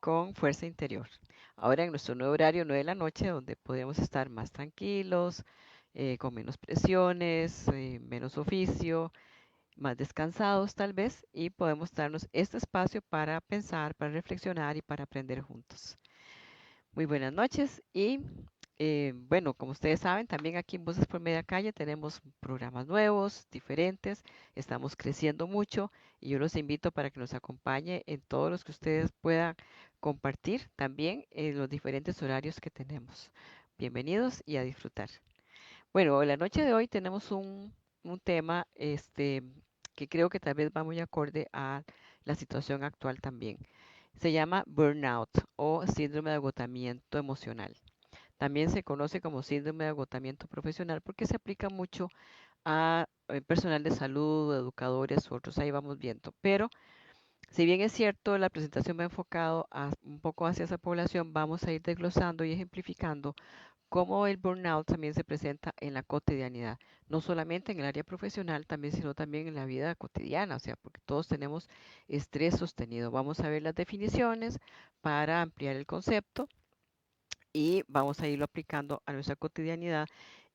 con Fuerza Interior. Ahora en nuestro nuevo horario, 9 de la noche, donde podemos estar más tranquilos, con menos presiones, menos oficio, más descansados tal vez, y podemos darnos este espacio para pensar, para reflexionar y para aprender juntos. Muy buenas noches y bueno, como ustedes saben, también aquí en Voces por Media Calle tenemos programas nuevos, diferentes, estamos creciendo mucho y yo los invito para que nos acompañe en todos los que ustedes puedan compartir también en los diferentes horarios que tenemos. Bienvenidos y a disfrutar. Bueno, la noche de hoy tenemos un tema que creo que tal vez va muy acorde a la situación actual también. Se llama burnout o síndrome de agotamiento emocional. También se conoce como síndrome de agotamiento profesional porque se aplica mucho a personal de salud, educadores, otros, ahí vamos viendo. Pero si bien es cierto, la presentación va enfocado un poco hacia esa población, vamos a ir desglosando y ejemplificando cómo el burnout también se presenta en la cotidianidad, no solamente en el área profesional, también, sino también en la vida cotidiana, o sea, porque todos tenemos estrés sostenido. Vamos a ver las definiciones para ampliar el concepto y vamos a irlo aplicando a nuestra cotidianidad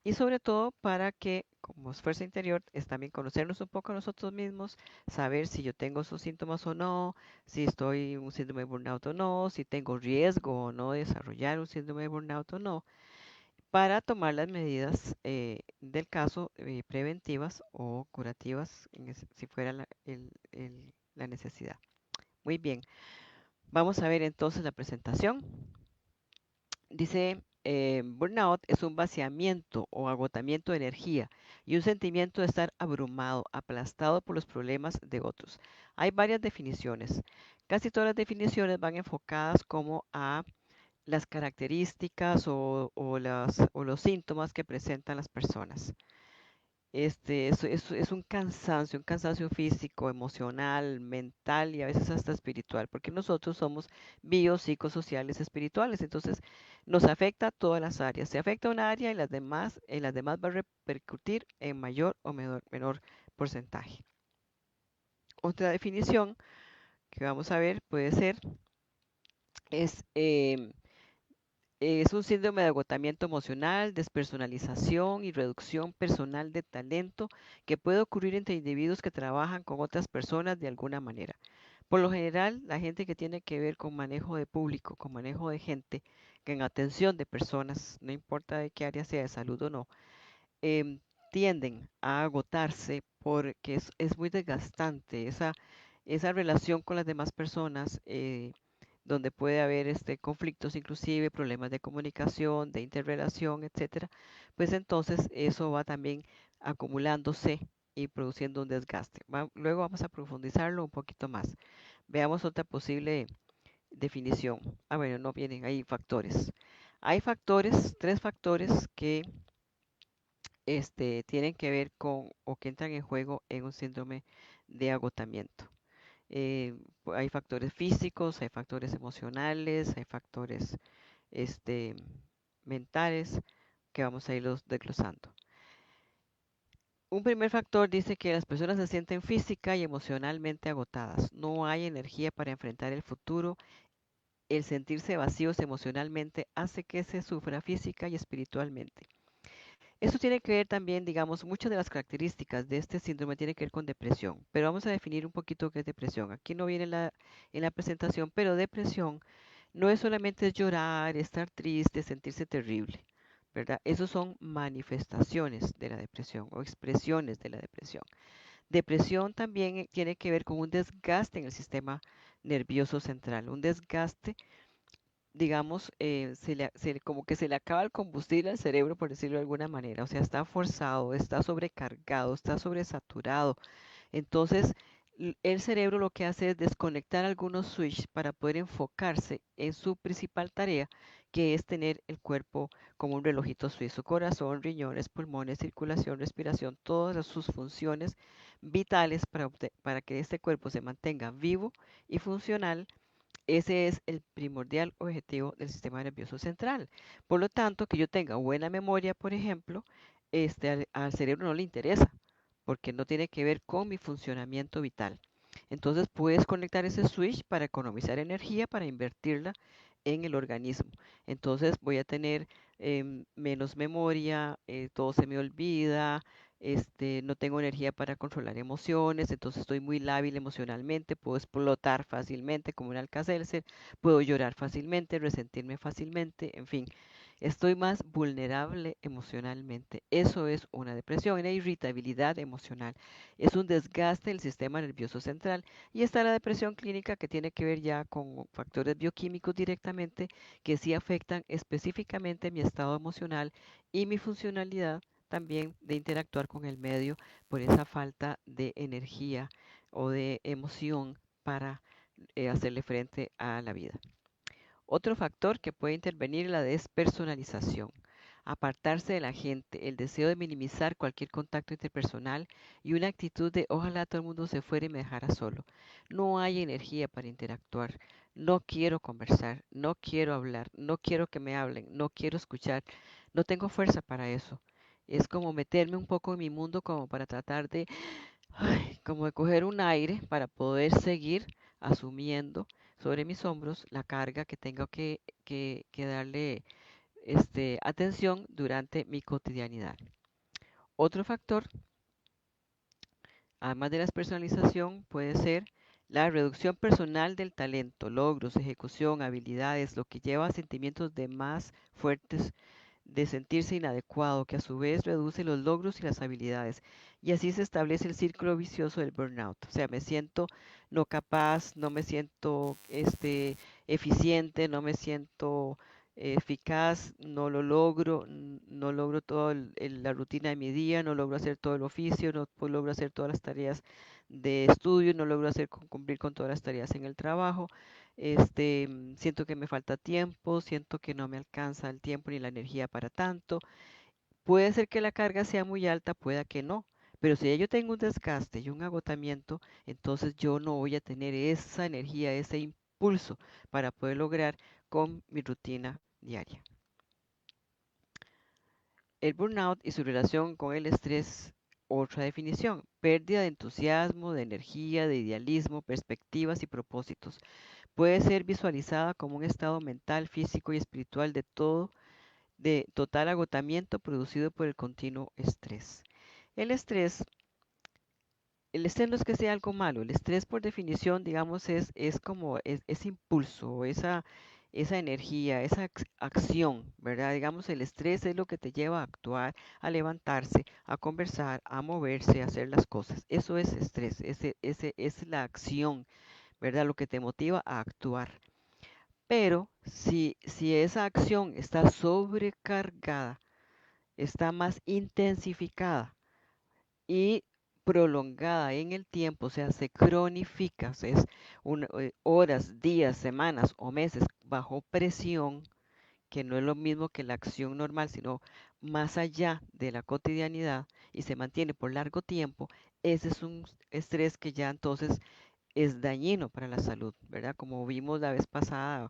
y sobre todo para que como esfuerzo interior es también conocernos un poco a nosotros mismos, saber si yo tengo esos síntomas o no, si estoy en un síndrome de burnout o no, si tengo riesgo o no de desarrollar un síndrome de burnout o no, para tomar las medidas del caso preventivas o curativas si fuera la necesidad. Muy bien, vamos a ver entonces la presentación. Dice, burnout es un vaciamiento o agotamiento de energía y un sentimiento de estar abrumado, aplastado por los problemas de otros. Hay varias definiciones. Casi todas las definiciones van enfocadas como a las características o los síntomas que presentan las personas. Es un cansancio físico, emocional, mental y a veces hasta espiritual, porque nosotros somos biopsicosociales espirituales, entonces nos afecta a todas las áreas. Se afecta a una área y en las demás va a repercutir en mayor o menor porcentaje. Otra definición que vamos a ver puede ser, es es un síndrome de agotamiento emocional, despersonalización y reducción personal de talento que puede ocurrir entre individuos que trabajan con otras personas de alguna manera. Por lo general, la gente que tiene que ver con manejo de público, con manejo de gente, que en atención de personas, no importa de qué área sea, de salud o no, em, tienden a agotarse porque es muy desgastante esa relación con las demás personas, donde puede haber conflictos, inclusive problemas de comunicación, de interrelación, etcétera, pues entonces eso va también acumulándose y produciendo un desgaste. Luego vamos a profundizarlo un poquito más. Veamos otra posible definición. Ah, bueno, no vienen, hay factores. Hay factores, tres factores que tienen que ver con o que entran en juego en un síndrome de agotamiento. Hay factores físicos, hay factores emocionales, hay factores este, mentales que vamos a irlos desglosando. Un primer factor dice que las personas se sienten física y emocionalmente agotadas. No hay energía para enfrentar el futuro. El sentirse vacíos emocionalmente hace que se sufra física y espiritualmente. Esto tiene que ver también, digamos, muchas de las características de este síndrome tienen que ver con depresión, pero vamos a definir un poquito qué es depresión. Aquí no viene en la presentación, pero depresión no es solamente llorar, estar triste, sentirse terrible, ¿verdad? Esos son manifestaciones de la depresión o expresiones de la depresión. Depresión también tiene que ver con un desgaste en el sistema nervioso central, un desgaste, digamos, como que se le acaba el combustible al cerebro, por decirlo de alguna manera. O sea, está forzado, está sobrecargado, está sobresaturado. Entonces, el cerebro lo que hace es desconectar algunos switches para poder enfocarse en su principal tarea, que es tener el cuerpo como un relojito suizo, corazón, riñones, pulmones, circulación, respiración, todas sus funciones vitales para que este cuerpo se mantenga vivo y funcional. Ese es el primordial objetivo del sistema nervioso central. Por lo tanto, que yo tenga buena memoria, por ejemplo, al cerebro no le interesa, porque no tiene que ver con mi funcionamiento vital. Entonces puedes conectar ese switch para economizar energía, para invertirla en el organismo. Entonces voy a tener menos memoria, todo se me olvida, no tengo energía para controlar emociones, entonces estoy muy lábil emocionalmente, puedo explotar fácilmente como un Alka-Seltzer, puedo llorar fácilmente, resentirme fácilmente, en fin, estoy más vulnerable emocionalmente. Eso es una depresión, una irritabilidad emocional. Es un desgaste del sistema nervioso central. Y está la depresión clínica que tiene que ver ya con factores bioquímicos directamente que sí afectan específicamente mi estado emocional y mi funcionalidad también de interactuar con el medio por esa falta de energía o de emoción para hacerle frente a la vida. Otro factor que puede intervenir es la despersonalización, apartarse de la gente, el deseo de minimizar cualquier contacto interpersonal y una actitud de ojalá todo el mundo se fuera y me dejara solo. No hay energía para interactuar, no quiero conversar, no quiero hablar, no quiero que me hablen, no quiero escuchar, no tengo fuerza para eso. Es como meterme un poco en mi mundo como para tratar de como de coger un aire para poder seguir asumiendo sobre mis hombros la carga que tengo que darle atención durante mi cotidianidad. Otro factor, además de la personalización, puede ser la reducción personal del talento, logros, ejecución, habilidades, lo que lleva a sentimientos de más fuertes de sentirse inadecuado, que a su vez reduce los logros y las habilidades. Y así se establece el círculo vicioso del burnout. O sea, me siento no capaz, no me siento eficiente, no me siento eficaz, no lo logro, no logro toda la rutina de mi día, no logro hacer todo el oficio, no logro hacer todas las tareas de estudio, no logro cumplir con todas las tareas en el trabajo. Siento que me falta tiempo, siento que no me alcanza el tiempo ni la energía para tanto. Puede ser que la carga sea muy alta, pueda que no, pero si ya yo tengo un desgaste y un agotamiento, entonces yo no voy a tener esa energía, ese impulso para poder lograr con mi rutina diaria. El burnout y su relación con el estrés, otra definición, pérdida de entusiasmo, de energía, de idealismo, perspectivas y propósitos. Puede ser visualizada como un estado mental, físico y espiritual de total agotamiento producido por el continuo estrés. El estrés, el estrés no es que sea algo malo, el estrés por definición, digamos, es como ese impulso, esa energía, esa acción, ¿verdad? Digamos, el estrés es lo que te lleva a actuar, a levantarse, a conversar, a moverse, a hacer las cosas. Eso es estrés, ese es la acción, ¿verdad? Lo que te motiva a actuar. Pero si esa acción está sobrecargada, está más intensificada y prolongada en el tiempo, o sea, se cronifica, o sea, es horas, días, semanas o meses bajo presión, que no es lo mismo que la acción normal, sino más allá de la cotidianidad y se mantiene por largo tiempo, ese es un estrés que ya entonces es dañino para la salud, ¿verdad? Como vimos la vez pasada,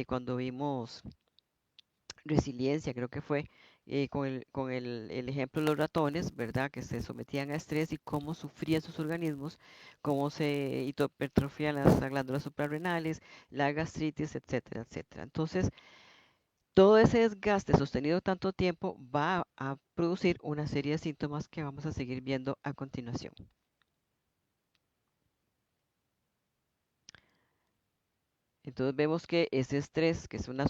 cuando vimos resiliencia, creo que fue con el ejemplo de los ratones, ¿verdad? Que se sometían a estrés y cómo sufrían sus organismos, cómo se hipertrofian las glándulas suprarrenales, la gastritis, etcétera, etcétera. Entonces, todo ese desgaste sostenido tanto tiempo va a producir una serie de síntomas que vamos a seguir viendo a continuación. Entonces vemos que ese estrés, que es un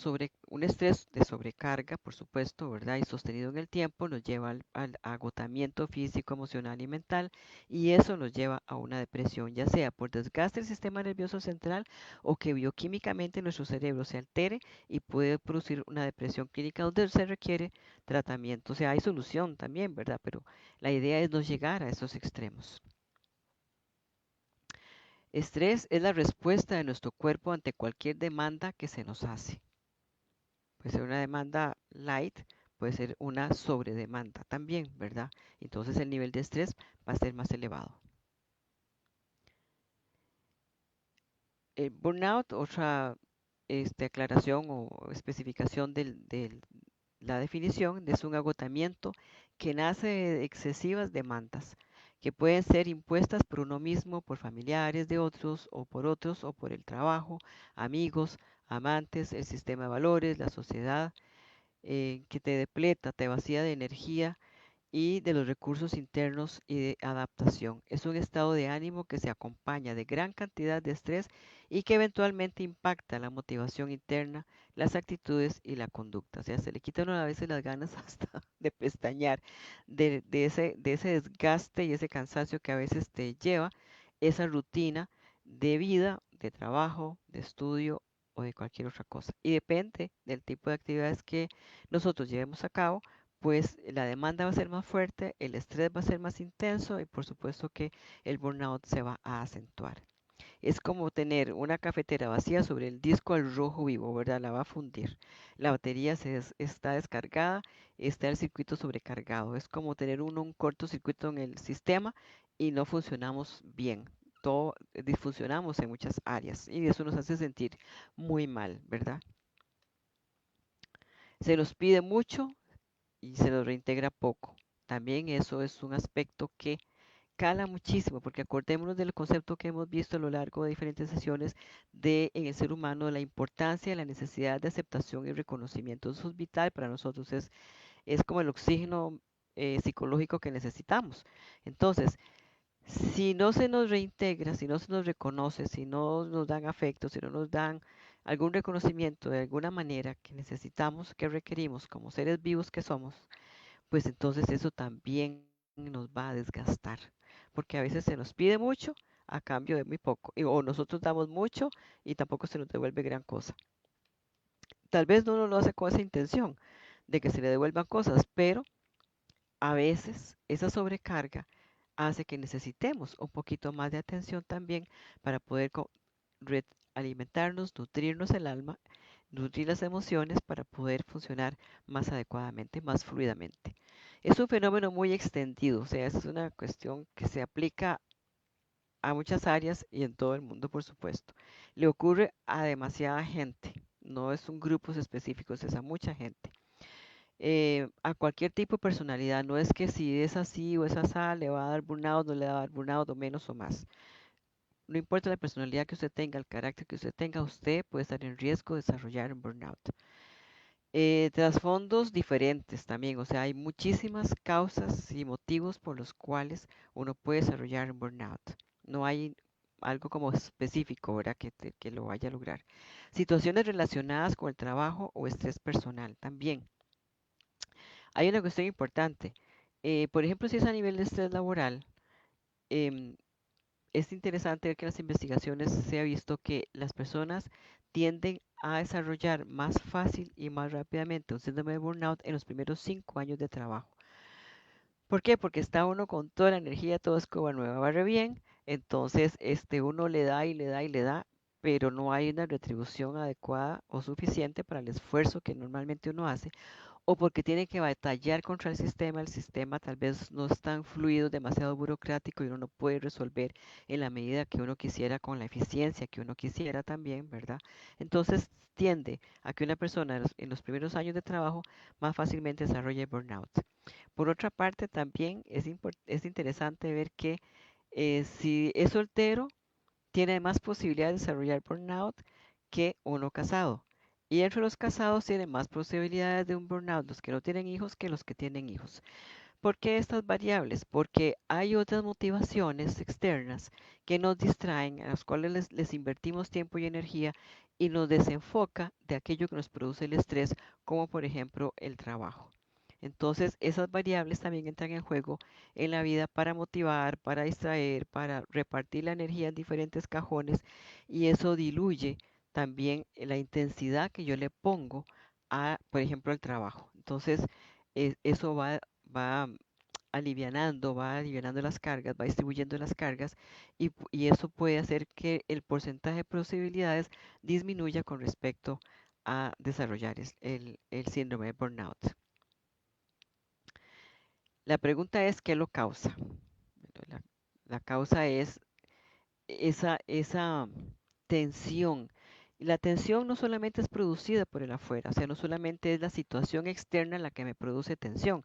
estrés de sobrecarga, por supuesto, ¿verdad? Y sostenido en el tiempo, nos lleva al agotamiento físico, emocional y mental, y eso nos lleva a una depresión, ya sea por desgaste del sistema nervioso central o que bioquímicamente nuestro cerebro se altere y puede producir una depresión clínica donde se requiere tratamiento. O sea, hay solución también, ¿verdad? Pero la idea es no llegar a esos extremos. Estrés es la respuesta de nuestro cuerpo ante cualquier demanda que se nos hace. Puede ser una demanda light, puede ser una sobredemanda también, ¿verdad? Entonces el nivel de estrés va a ser más elevado. El burnout, otra aclaración o especificación de la definición, es un agotamiento que nace de excesivas demandas, que pueden ser impuestas por uno mismo, por familiares de otros o por otros o por el trabajo, amigos, amantes, el sistema de valores, la sociedad, que te depleta, te vacía de energía y de los recursos internos y de adaptación. Es un estado de ánimo que se acompaña de gran cantidad de estrés y que eventualmente impacta la motivación interna, las actitudes y la conducta. O sea, se le quitan a veces las ganas hasta de pestañear, de ese desgaste y ese cansancio que a veces te lleva esa rutina de vida, de trabajo, de estudio o de cualquier otra cosa. Y depende del tipo de actividades que nosotros llevemos a cabo, pues la demanda va a ser más fuerte, el estrés va a ser más intenso y por supuesto que el burnout se va a acentuar. Es como tener una cafetera vacía sobre el disco al rojo vivo, ¿verdad? La va a fundir. La batería está descargada, está el circuito sobrecargado. Es como tener un cortocircuito en el sistema y no funcionamos bien. Todo disfuncionamos en muchas áreas y eso nos hace sentir muy mal, ¿verdad? Se nos pide mucho y se nos reintegra poco. También eso es un aspecto que cala muchísimo, porque acordémonos del concepto que hemos visto a lo largo de diferentes sesiones de en el ser humano, la importancia, la necesidad de aceptación y reconocimiento. Eso es vital para nosotros, es como el oxígeno psicológico que necesitamos. Entonces, si no se nos reintegra, si no se nos reconoce, si no nos dan afecto, si no nos dan algún reconocimiento de alguna manera que necesitamos, que requerimos como seres vivos que somos, pues entonces eso también nos va a desgastar, porque a veces se nos pide mucho a cambio de muy poco, o nosotros damos mucho y tampoco se nos devuelve gran cosa. Tal vez no uno lo hace con esa intención de que se le devuelvan cosas, pero a veces esa sobrecarga hace que necesitemos un poquito más de atención también para poder alimentarnos, nutrirnos el alma, nutrir las emociones para poder funcionar más adecuadamente, más fluidamente. Es un fenómeno muy extendido, o sea, es una cuestión que se aplica a muchas áreas y en todo el mundo, por supuesto. Le ocurre a demasiada gente, no es un grupo específico, es a mucha gente. A cualquier tipo de personalidad, no es que si es así o es así, le va a dar burnout, no le va a dar burnout o menos o más. No importa la personalidad que usted tenga, el carácter que usted tenga, usted puede estar en riesgo de desarrollar un burnout. Trasfondos diferentes también, o sea, hay muchísimas causas y motivos por los cuales uno puede desarrollar un burnout. No hay algo como específico, ¿verdad? Que lo vaya a lograr. Situaciones relacionadas con el trabajo o estrés personal también. Hay una cuestión importante. Por ejemplo, si es a nivel de estrés laboral, em, es interesante ver que en las investigaciones se ha visto que las personas tienden a desarrollar más fácil y más rápidamente un síndrome de burnout en los primeros 5 años de trabajo. ¿Por qué? Porque está uno con toda la energía, todo escoba nueva, barre bien, entonces uno le da y le da y le da, pero no hay una retribución adecuada o suficiente para el esfuerzo que normalmente uno hace o porque tiene que batallar contra el sistema tal vez no es tan fluido, demasiado burocrático y uno no puede resolver en la medida que uno quisiera, con la eficiencia que uno quisiera también, ¿verdad? Entonces tiende a que una persona en los primeros años de trabajo más fácilmente desarrolle burnout. Por otra parte, también es interesante ver que si es soltero, tiene más posibilidades de desarrollar burnout que uno casado. Y entre los casados tienen más posibilidades de un burnout los que no tienen hijos que los que tienen hijos. ¿Por qué estas variables? Porque hay otras motivaciones externas que nos distraen, a las cuales les invertimos tiempo y energía y nos desenfoca de aquello que nos produce el estrés, como por ejemplo el trabajo. Entonces, esas variables también entran en juego en la vida para motivar, para distraer, para repartir la energía en diferentes cajones y eso diluye también la intensidad que yo le pongo a, por ejemplo, al trabajo. Entonces, eso va va alivianando las cargas, va distribuyendo las cargas y eso puede hacer que el porcentaje de posibilidades disminuya con respecto a desarrollar el síndrome de burnout. La pregunta es, ¿qué lo causa? La, la causa es esa tensión. Y la tensión no solamente es producida por el afuera, o sea, no solamente es la situación externa la que me produce tensión.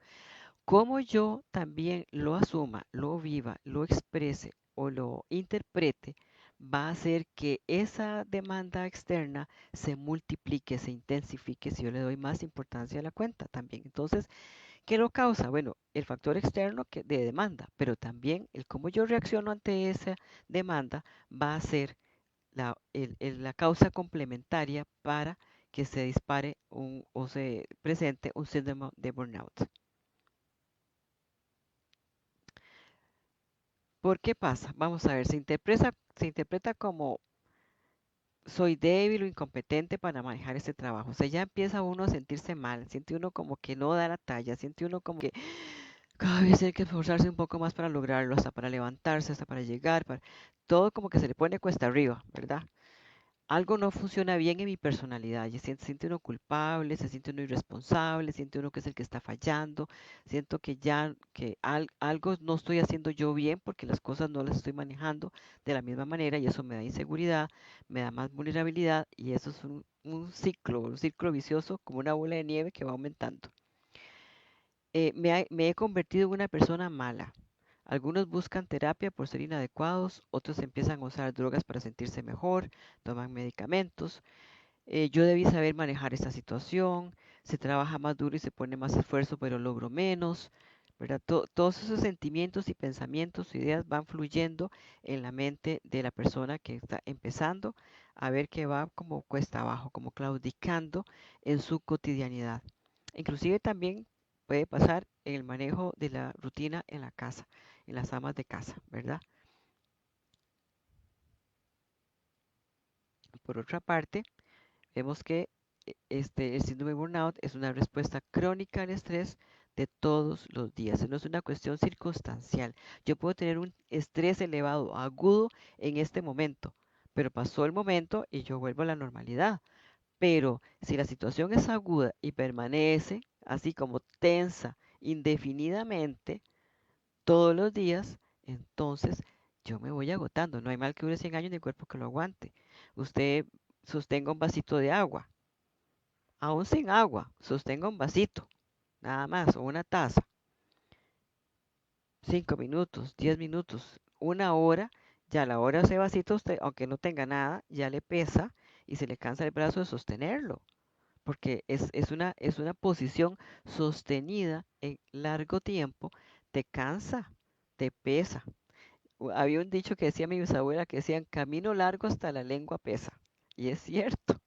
Cómo yo también lo asuma, lo viva, lo exprese o lo interprete, va a hacer que esa demanda externa se multiplique, se intensifique si yo le doy más importancia a la cuenta también. Entonces, ¿qué lo causa? Bueno, el factor externo de demanda, pero también el cómo yo reacciono ante esa demanda va a ser la causa complementaria para que se dispare o se presente un síndrome de burnout. ¿Por qué pasa? Vamos a ver, se interpreta como soy débil o incompetente para manejar este trabajo. O sea, ya empieza uno a sentirse mal, siente uno como que no da la talla, siente uno como que cada vez hay que esforzarse un poco más para lograrlo, hasta para levantarse, hasta para llegar, todo como que se le pone cuesta arriba, ¿verdad? Algo no funciona bien en mi personalidad. Ya siente uno culpable, se siente uno irresponsable, siente uno que es el que está fallando, siento que ya que algo no estoy haciendo yo bien porque las cosas no las estoy manejando de la misma manera y eso me da inseguridad, me da más vulnerabilidad y eso es un ciclo vicioso como una bola de nieve que va aumentando. Me he convertido en una persona mala. Algunos buscan terapia por ser inadecuados, otros empiezan a usar drogas para sentirse mejor, toman medicamentos. Yo debí saber manejar esta situación, se trabaja más duro y se pone más esfuerzo, pero logro menos, ¿verdad? Todos esos sentimientos y pensamientos, ideas van fluyendo en la mente de la persona que está empezando a ver que va como cuesta abajo, como claudicando en su cotidianidad. Inclusive también puede pasar en el manejo de la rutina en la casa, en las amas de casa, ¿verdad? Por otra parte, vemos que el síndrome de burnout es una respuesta crónica al estrés de todos los días. No es una cuestión circunstancial. Yo puedo tener un estrés elevado, agudo en este momento, pero pasó el momento y yo vuelvo a la normalidad. Pero si la situación es aguda y permanece así como tensa indefinidamente todos los días, entonces yo me voy agotando. No hay mal que dure 100 años ni cuerpo que lo aguante. Usted sostenga un vasito de agua. Aún sin agua, sostenga un vasito, nada más, o una taza, 5 minutos, 10 minutos, una hora, ya a la hora ese vasito, usted, aunque no tenga nada, ya le pesa y se le cansa el brazo de sostenerlo, porque es una posición sostenida en largo tiempo, te cansa, te pesa. Había un dicho que decía mi bisabuela que decían, camino largo hasta la lengua pesa, y es cierto.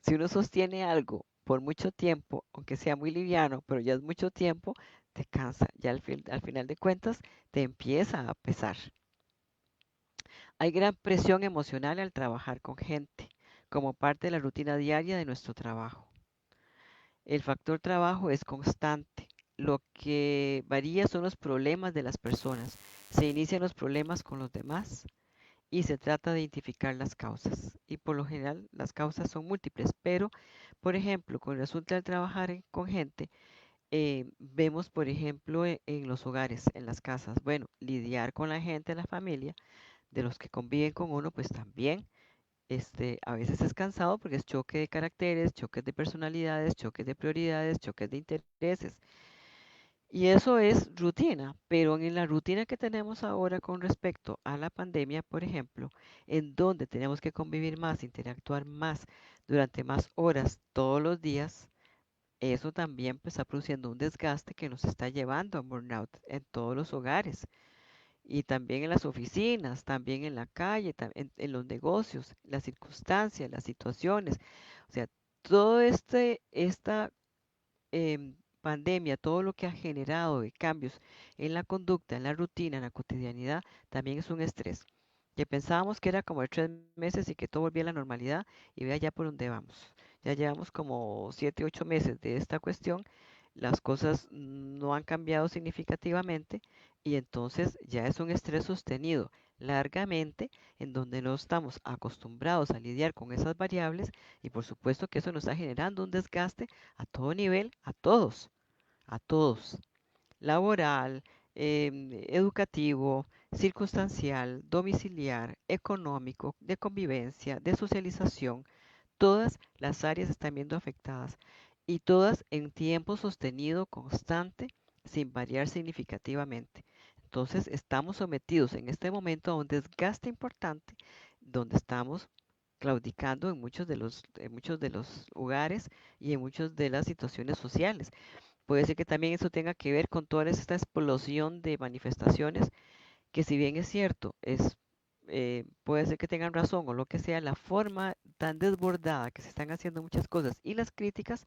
Si uno sostiene algo por mucho tiempo, aunque sea muy liviano, pero ya es mucho tiempo, te cansa. Ya al final de cuentas te empieza a pesar. Hay gran presión emocional al trabajar con gente, como parte de la rutina diaria de nuestro trabajo. El factor trabajo es constante. Lo que varía son los problemas de las personas. Se inician los problemas con los demás y se trata de identificar las causas. Y por lo general las causas son múltiples, pero por ejemplo, con resulta de trabajar con gente, vemos por ejemplo en los hogares, en las casas, bueno, lidiar con la gente, la familia, de los que conviven con uno, pues también a veces es cansado porque es choque de caracteres, choques de personalidades, choques de prioridades, choques de intereses. Y eso es rutina, pero en la rutina que tenemos ahora con respecto a la pandemia, por ejemplo, en donde tenemos que convivir más, interactuar más durante más horas todos los días, eso también pues, está produciendo un desgaste que nos está llevando a burnout en todos los hogares y también en las oficinas, también en la calle, en los negocios, las circunstancias, las situaciones. O sea, todo esta pandemia, todo lo que ha generado de cambios en la conducta, en la rutina, en la cotidianidad, también es un estrés. Que pensábamos que era como de 3 meses y que todo volvía a la normalidad y vea ya por dónde vamos. Ya llevamos como 7, 8 meses de esta cuestión, las cosas no han cambiado significativamente y entonces ya es un estrés sostenido largamente en donde no estamos acostumbrados a lidiar con esas variables y por supuesto que eso nos está generando un desgaste a todo nivel, a todos, laboral, educativo, circunstancial, domiciliar, económico, de convivencia, de socialización, todas las áreas están viendo afectadas y todas en tiempo sostenido, constante sin variar significativamente. Entonces, estamos sometidos en este momento a un desgaste importante donde estamos claudicando en muchos de los hogares y en muchas de las situaciones sociales. Puede ser que también eso tenga que ver con toda esta explosión de manifestaciones que si bien es cierto, puede ser que tengan razón o lo que sea, la forma tan desbordada que se están haciendo muchas cosas y las críticas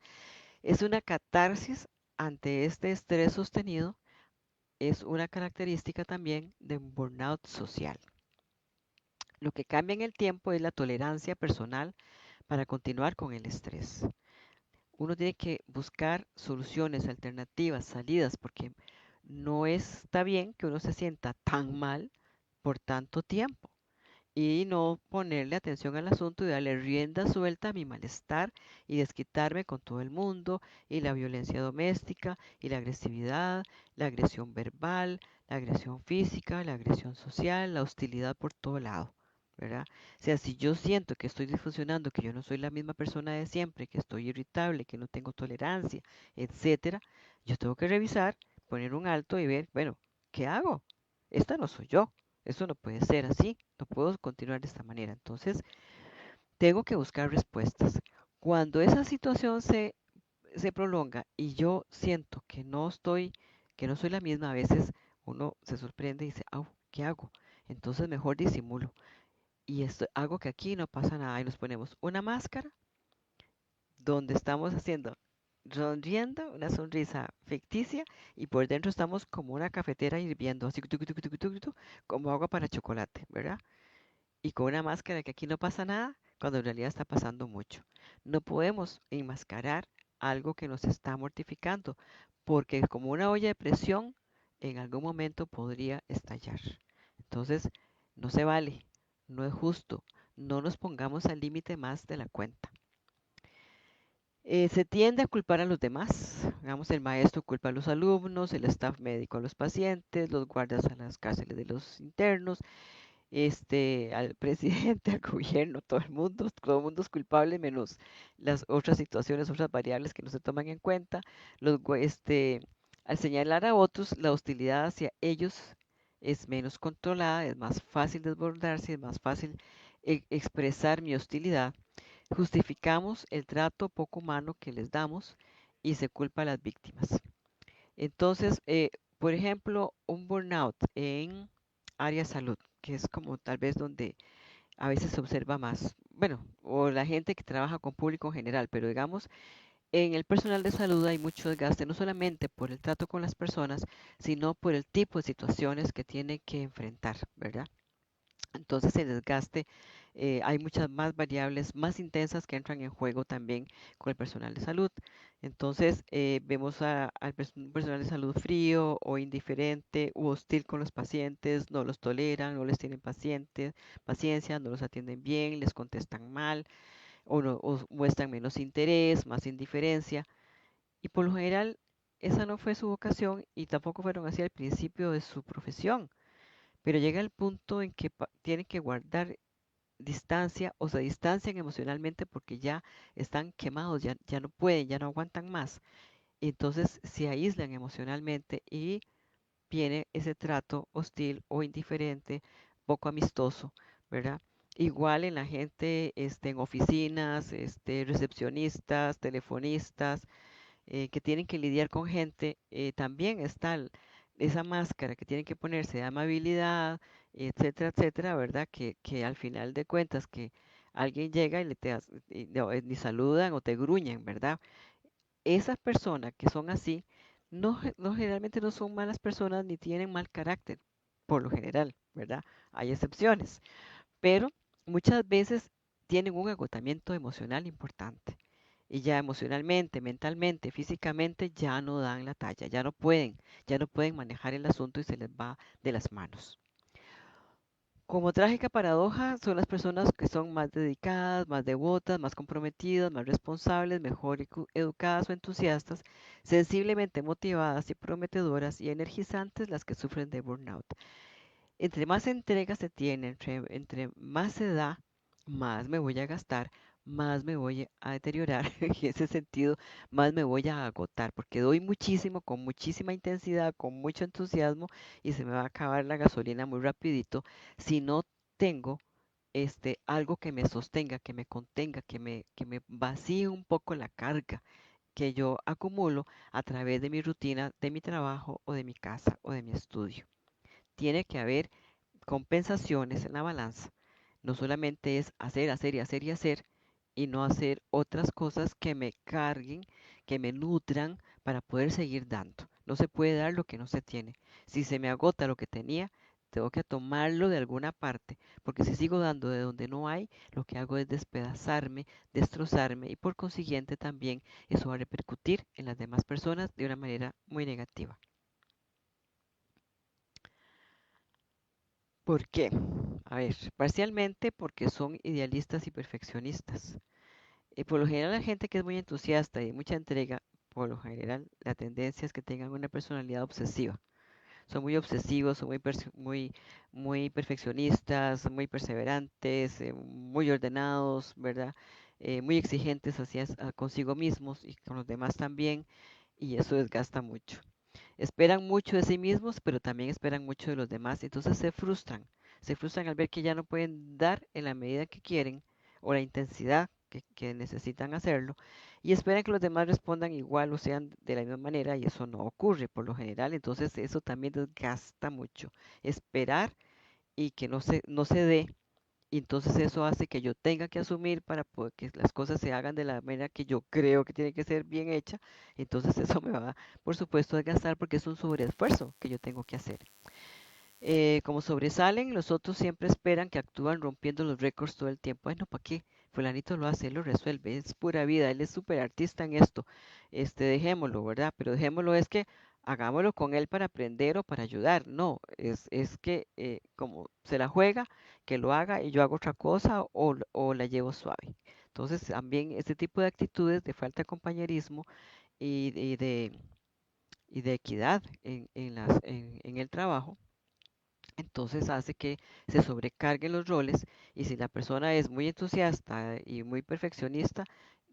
es una catarsis ante este estrés sostenido, es una característica también de un burnout social. Lo que cambia en el tiempo es la tolerancia personal para continuar con el estrés. Uno tiene que buscar soluciones, alternativas, salidas, porque no está bien que uno se sienta tan mal por tanto tiempo y no ponerle atención al asunto y darle rienda suelta a mi malestar y desquitarme con todo el mundo y la violencia doméstica y la agresividad, la agresión verbal, la agresión física, la agresión social, la hostilidad por todo lado, ¿verdad? O sea, si yo siento que estoy disfuncionando, que yo no soy la misma persona de siempre, que estoy irritable, que no tengo tolerancia, etcétera, yo tengo que revisar, poner un alto y ver, bueno, ¿qué hago? Esta no soy yo. Eso no puede ser así, no puedo continuar de esta manera. Entonces, tengo que buscar respuestas. Cuando esa situación se prolonga y yo siento que no soy la misma, a veces uno se sorprende y dice, "Au, ¿qué hago?". Entonces, mejor disimulo. Y esto, hago que aquí no pasa nada y nos ponemos una máscara donde estamos haciendo, sonriendo, una sonrisa ficticia y por dentro estamos como una cafetera hirviendo, así, como agua para chocolate, ¿verdad? Y con una máscara que aquí no pasa nada, cuando en realidad está pasando mucho. No podemos enmascarar algo que nos está mortificando, porque como una olla de presión, en algún momento podría estallar. Entonces, no se vale, no es justo, no nos pongamos al límite más de la cuenta. Se tiende a culpar a los demás. Digamos, el maestro culpa a los alumnos, el staff médico a los pacientes, los guardias a las cárceles de los internos, al presidente, al gobierno, todo el mundo es culpable menos las otras situaciones, otras variables que no se toman en cuenta. Al señalar a otros, la hostilidad hacia ellos es menos controlada, es más fácil desbordarse, es más fácil expresar mi hostilidad. Justificamos el trato poco humano que les damos y se culpa a las víctimas. Entonces, por ejemplo, un burnout en área salud, que es como tal vez donde a veces se observa más, bueno, o la gente que trabaja con público en general, pero digamos, en el personal de salud hay mucho desgaste, no solamente por el trato con las personas, sino por el tipo de situaciones que tienen que enfrentar, ¿verdad? Entonces el desgaste, hay muchas más variables más intensas que entran en juego también con el personal de salud. Entonces vemos un personal de salud frío o indiferente u hostil con los pacientes, no los toleran, no les tienen paciencia, no los atienden bien, les contestan mal o muestran menos interés, más indiferencia. Y por lo general esa no fue su vocación y tampoco fueron así al principio de su profesión, pero llega el punto en que tienen que guardar distancia o se distancian emocionalmente porque ya están quemados, ya no pueden, ya no aguantan más. Entonces se aíslan emocionalmente y viene ese trato hostil o indiferente, poco amistoso, ¿verdad? Igual en la gente, en oficinas, recepcionistas, telefonistas, que tienen que lidiar con gente, también está esa máscara que tienen que ponerse de amabilidad, etcétera, etcétera, ¿verdad? Que al final de cuentas que alguien llega y ni saludan o te gruñen, ¿verdad? Esas personas que son así, no generalmente no son malas personas ni tienen mal carácter, por lo general, ¿verdad? Hay excepciones, pero muchas veces tienen un agotamiento emocional importante y ya emocionalmente, mentalmente, físicamente ya no dan la talla, ya no pueden manejar el asunto y se les va de las manos. Como trágica paradoja, son las personas que son más dedicadas, más devotas, más comprometidas, más responsables, mejor educadas o entusiastas, sensiblemente motivadas y prometedoras y energizantes las que sufren de burnout. Entre más entrega se tiene, entre más se da, más me voy a gastar, más me voy a deteriorar. En ese sentido, más me voy a agotar, porque doy muchísimo, con muchísima intensidad, con mucho entusiasmo, y se me va a acabar la gasolina muy rapidito si no tengo algo que me sostenga, que me contenga, que me vacíe un poco la carga que yo acumulo a través de mi rutina, de mi trabajo o de mi casa o de mi estudio. Tiene que haber compensaciones en la balanza. No solamente es hacer, hacer y hacer y hacer y no hacer otras cosas que me carguen, que me nutran para poder seguir dando. No se puede dar lo que no se tiene. Si se me agota lo que tenía, tengo que tomarlo de alguna parte, porque si sigo dando de donde no hay, lo que hago es despedazarme, destrozarme y por consiguiente también eso va a repercutir en las demás personas de una manera muy negativa. ¿Por qué? A ver, parcialmente porque son idealistas y perfeccionistas. Por lo general, la gente que es muy entusiasta y mucha entrega, por lo general, la tendencia es que tengan una personalidad obsesiva. Son muy obsesivos, son muy perfeccionistas, muy perseverantes, muy ordenados, ¿verdad? Muy exigentes consigo mismos y con los demás también, y eso desgasta mucho. Esperan mucho de sí mismos, pero también esperan mucho de los demás. Entonces se frustran al ver que ya no pueden dar en la medida que quieren o la intensidad que necesitan hacerlo y esperan que los demás respondan igual o sean de la misma manera y eso no ocurre por lo general. Entonces eso también desgasta mucho. Esperar y que no se dé y entonces eso hace que yo tenga que asumir para que las cosas se hagan de la manera que yo creo que tiene que ser bien hecha. Entonces eso me va, por supuesto, a desgastar porque es un sobreesfuerzo que yo tengo que hacer. Como sobresalen, los otros siempre esperan que actúan rompiendo los récords todo el tiempo. Bueno, ¿para qué? Fulanito lo hace, él lo resuelve, es pura vida, él es súper artista en esto. Dejémoslo, ¿verdad? Pero dejémoslo es que hagámoslo con él para aprender o para ayudar. No, es que como se la juega, que lo haga y yo hago otra cosa o la llevo suave. Entonces, también este tipo de actitudes de falta de compañerismo y, y de equidad en el trabajo entonces hace que se sobrecarguen los roles y si la persona es muy entusiasta y muy perfeccionista,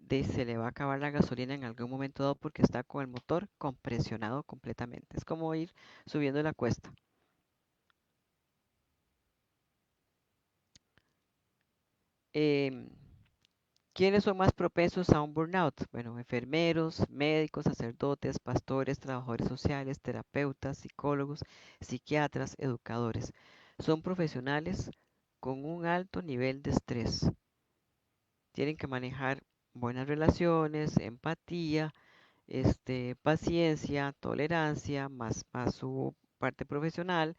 se le va a acabar la gasolina en algún momento dado porque está con el motor compresionado completamente. Es como ir subiendo la cuesta. Em, ¿Quiénes son más propensos a un burnout? Bueno, enfermeros, médicos, sacerdotes, pastores, trabajadores sociales, terapeutas, psicólogos, psiquiatras, educadores. Son profesionales con un alto nivel de estrés. Tienen que manejar buenas relaciones, empatía, paciencia, tolerancia, más su parte profesional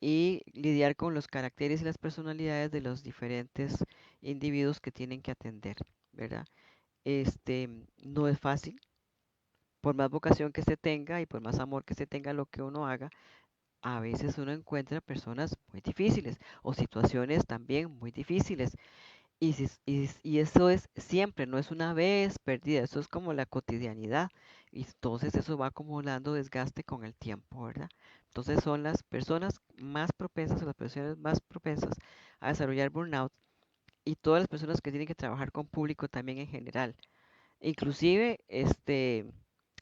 y lidiar con los caracteres y las personalidades de los diferentes individuos que tienen que atender, ¿verdad? No es fácil, por más vocación que se tenga y por más amor que se tenga a lo que uno haga, a veces uno encuentra personas muy difíciles o situaciones también muy difíciles. Y eso es siempre, no es una vez perdida, eso es como la cotidianidad. Y entonces eso va acumulando desgaste con el tiempo, ¿verdad? Entonces son las personas más propensas o las personas más propensas a desarrollar burnout y todas las personas que tienen que trabajar con público también en general. Inclusive,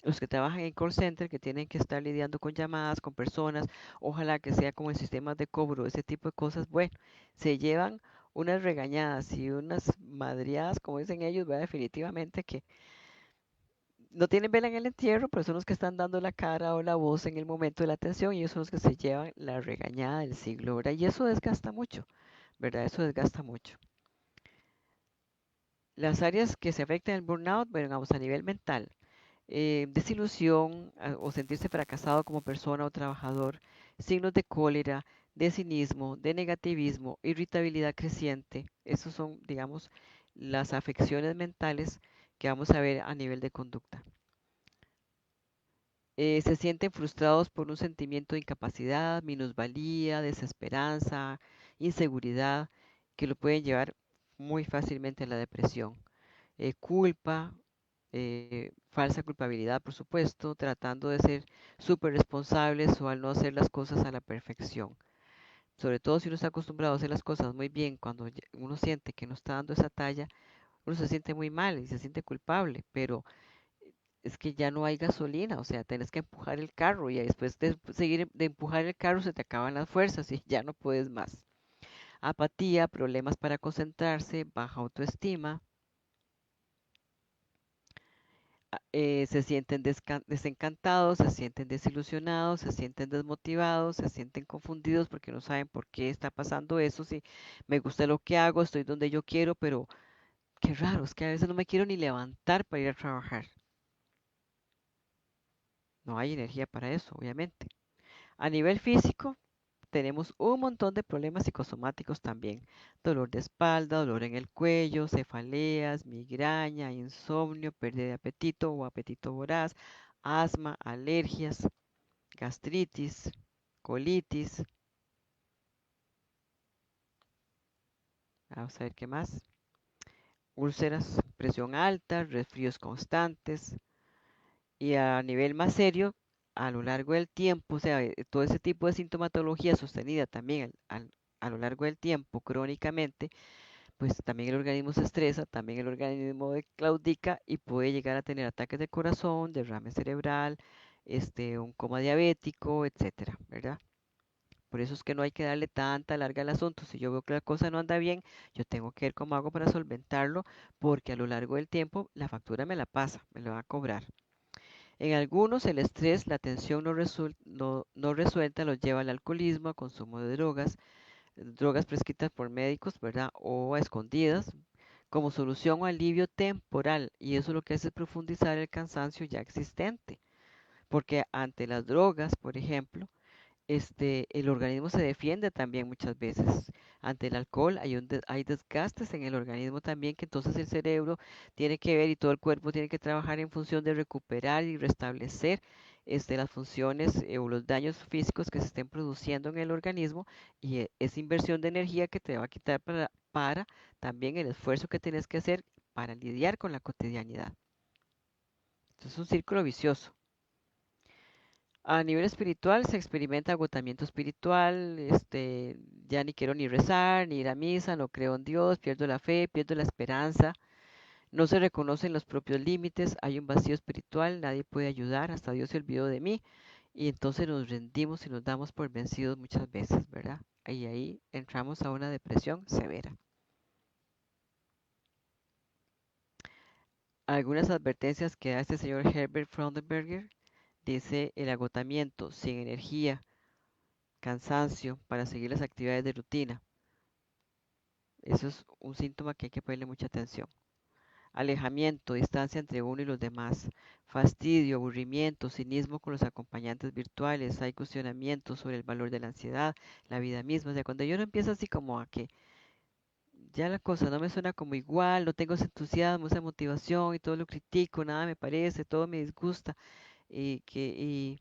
los que trabajan en call center, que tienen que estar lidiando con llamadas, con personas, ojalá que sea como en sistemas de cobro, ese tipo de cosas, bueno, se llevan unas regañadas y unas madreadas, como dicen ellos, ¿verdad? Definitivamente que no tienen vela en el entierro, pero son los que están dando la cara o la voz en el momento de la atención y ellos son los que se llevan la regañada del siglo, ¿verdad? Y eso desgasta mucho, ¿verdad? Eso desgasta mucho. Las áreas que se afectan el burnout, bueno, vamos a nivel mental. Desilusión o sentirse fracasado como persona o trabajador, signos de cólera, de cinismo, de negativismo, irritabilidad creciente. Esos son, digamos, las afecciones mentales que vamos a ver a nivel de conducta. Se sienten frustrados por un sentimiento de incapacidad, minusvalía, desesperanza, inseguridad, que lo pueden llevar muy fácilmente a la depresión. Culpa, falsa culpabilidad, por supuesto, tratando de ser súper responsables o al no hacer las cosas a la perfección. Sobre todo si uno está acostumbrado a hacer las cosas muy bien, cuando uno siente que no está dando esa talla, uno se siente muy mal y se siente culpable, pero es que ya no hay gasolina, o sea, tenés que empujar el carro y después de seguir de empujar el carro se te acaban las fuerzas y ya no puedes más. Apatía, problemas para concentrarse, baja autoestima, se sienten desencantados, se sienten desilusionados, se sienten desmotivados, se sienten confundidos porque no saben por qué está pasando eso, si me gusta lo que hago, estoy donde yo quiero, pero qué raro, es que a veces no me quiero ni levantar para ir a trabajar. No hay energía para eso, obviamente. A nivel físico, tenemos un montón de problemas psicosomáticos también. Dolor de espalda, dolor en el cuello, cefaleas, migraña, insomnio, pérdida de apetito o apetito voraz, asma, alergias, gastritis, colitis. Vamos a ver qué más. Úlceras, presión alta, resfríos constantes. Y a nivel más serio, a lo largo del tiempo, o sea, todo ese tipo de sintomatología sostenida también a lo largo del tiempo, crónicamente, pues también el organismo se estresa, también el organismo claudica y puede llegar a tener ataques de corazón, derrame cerebral, un coma diabético, etcétera, ¿verdad? Por eso es que no hay que darle tanta larga al asunto. Si yo veo que la cosa no anda bien, yo tengo que ver cómo hago para solventarlo, porque a lo largo del tiempo la factura me la pasa, me la va a cobrar. En algunos, el estrés, la tensión no resuelta los lleva al alcoholismo, a consumo de drogas, drogas prescritas por médicos, ¿verdad? O a escondidas, como solución o alivio temporal. Y eso lo que hace es profundizar el cansancio ya existente. Porque ante las drogas, por ejemplo, el organismo se defiende también muchas veces. Ante el alcohol hay desgastes en el organismo también que entonces el cerebro tiene que ver y todo el cuerpo tiene que trabajar en función de recuperar y restablecer las funciones o los daños físicos que se estén produciendo en el organismo y esa inversión de energía que te va a quitar para también el esfuerzo que tienes que hacer para lidiar con la cotidianidad. Entonces es un círculo vicioso. A nivel espiritual se experimenta agotamiento espiritual, ya ni quiero ni rezar, ni ir a misa, no creo en Dios, pierdo la fe, pierdo la esperanza, no se reconocen los propios límites, hay un vacío espiritual, nadie puede ayudar, hasta Dios se olvidó de mí, y entonces nos rendimos y nos damos por vencidos muchas veces, ¿verdad? Y ahí entramos a una depresión severa. Algunas advertencias que da este señor Herbert Frauenberger dice el agotamiento sin energía, cansancio para seguir las actividades de rutina. Eso es un síntoma que hay que ponerle mucha atención. Alejamiento, distancia entre uno y los demás. Fastidio, aburrimiento, cinismo con los acompañantes virtuales. Hay cuestionamientos sobre el valor de la ansiedad, la vida misma. O sea, cuando yo no empiezo así como a que ya la cosa no me suena como igual, no tengo ese entusiasmo, esa motivación y todo lo critico, nada me parece, todo me disgusta y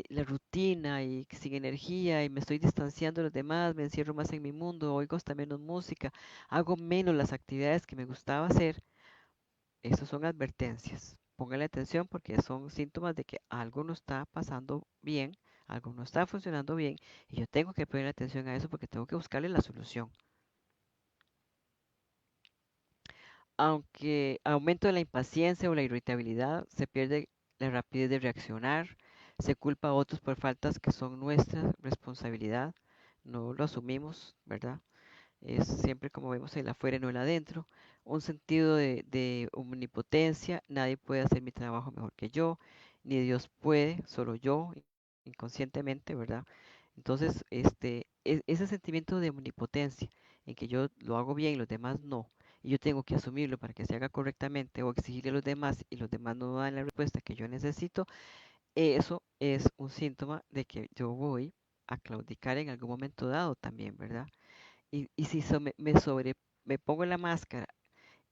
la rutina y sin energía y me estoy distanciando de los demás, me encierro más en mi mundo, oigo hasta menos música, hago menos las actividades que me gustaba hacer, esas son advertencias. Póngale atención porque son síntomas de que algo no está pasando bien, algo no está funcionando bien y yo tengo que poner atención a eso porque tengo que buscarle la solución. Aunque aumento de la impaciencia o la irritabilidad, se pierde la rapidez de reaccionar, se culpa a otros por faltas que son nuestra responsabilidad, no lo asumimos, ¿verdad? Es siempre como vemos el afuera y no el adentro, un sentido de omnipotencia, nadie puede hacer mi trabajo mejor que yo, ni Dios puede, solo yo, inconscientemente, ¿verdad? Entonces, ese sentimiento de omnipotencia, en que yo lo hago bien y los demás no, y yo tengo que asumirlo para que se haga correctamente o exigirle a los demás y los demás no dan la respuesta que yo necesito, eso es un síntoma de que yo voy a claudicar en algún momento dado también, ¿verdad? Y si me pongo la máscara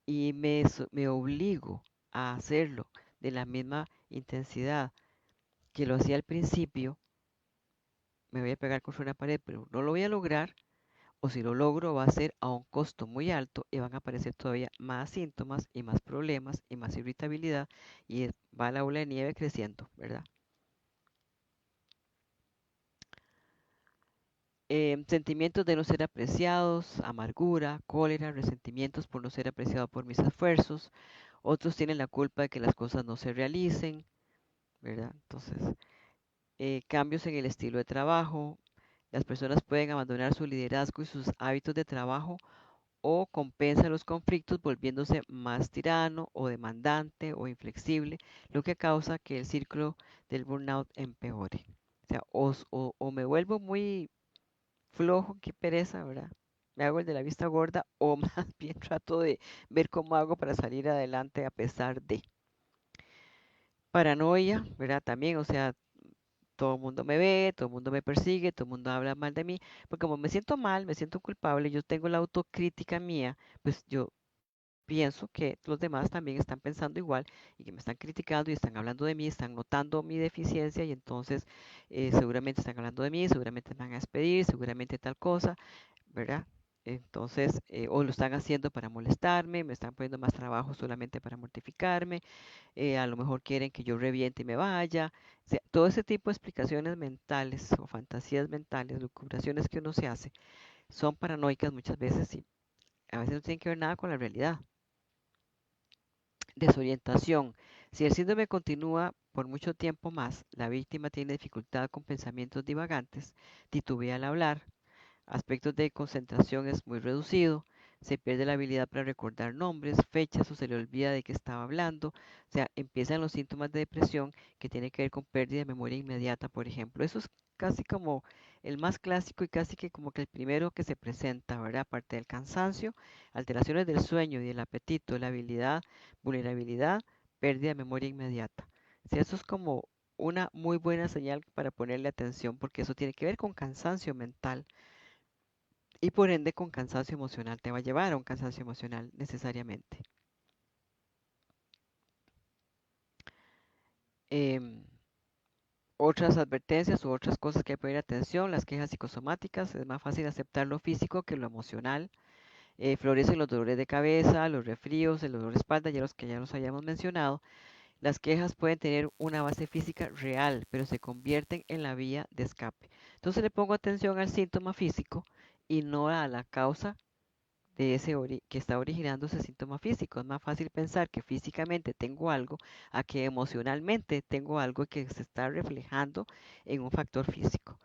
y me obligo a hacerlo de la misma intensidad que lo hacía al principio, me voy a pegar contra una pared, pero no lo voy a lograr, o si lo logro va a ser a un costo muy alto y van a aparecer todavía más síntomas y más problemas y más irritabilidad y va la bola de nieve creciendo, ¿verdad? Sentimientos de no ser apreciados, amargura, cólera, resentimientos por no ser apreciado por mis esfuerzos. Otros tienen la culpa de que las cosas no se realicen, ¿verdad? Entonces, cambios en el estilo de trabajo. Las personas pueden abandonar su liderazgo y sus hábitos de trabajo o compensa los conflictos volviéndose más tirano o demandante o inflexible, lo que causa que el círculo del burnout empeore. O sea, o me vuelvo muy flojo, qué pereza, ¿verdad? Me hago el de la vista gorda o más bien trato de ver cómo hago para salir adelante a pesar de paranoia, ¿verdad? También, o sea, todo el mundo me ve, todo el mundo me persigue, todo el mundo habla mal de mí, porque como me siento mal, me siento culpable, yo tengo la autocrítica mía, pues yo pienso que los demás también están pensando igual y que me están criticando y están hablando de mí, están notando mi deficiencia y entonces seguramente están hablando de mí, seguramente me van a despedir, seguramente tal cosa, ¿verdad? Entonces, o lo están haciendo para molestarme, me están poniendo más trabajo solamente para mortificarme, a lo mejor quieren que yo reviente y me vaya. O sea, todo ese tipo de explicaciones mentales o fantasías mentales, lucubraciones que uno se hace, son paranoicas muchas veces y a veces no tienen que ver nada con la realidad. Desorientación. Si el síndrome continúa por mucho tiempo más, la víctima tiene dificultad con pensamientos divagantes, titubea al hablar, aspectos de concentración es muy reducido, se pierde la habilidad para recordar nombres, fechas o se le olvida de qué estaba hablando. O sea, empiezan los síntomas de depresión que tienen que ver con pérdida de memoria inmediata, por ejemplo. Eso es casi como el más clásico y casi que como que el primero que se presenta, ¿verdad? Aparte del cansancio, alteraciones del sueño y del apetito, la habilidad, vulnerabilidad, pérdida de memoria inmediata. O sea, eso es como una muy buena señal para ponerle atención porque eso tiene que ver con cansancio mental y por ende con cansancio emocional. Te va a llevar a un cansancio emocional necesariamente. Em, Otras advertencias u otras cosas que hay que poner atención, las quejas psicosomáticas, es más fácil aceptar lo físico que lo emocional. Florecen los dolores de cabeza, los resfríos, el dolor de espalda, ya los que ya los hayamos mencionado. Las quejas pueden tener una base física real, pero se convierten en la vía de escape. Entonces le pongo atención al síntoma físico y no a la causa de que está originando ese síntoma físico. Es más fácil pensar que físicamente tengo algo a que emocionalmente tengo algo que se está reflejando en un factor físico.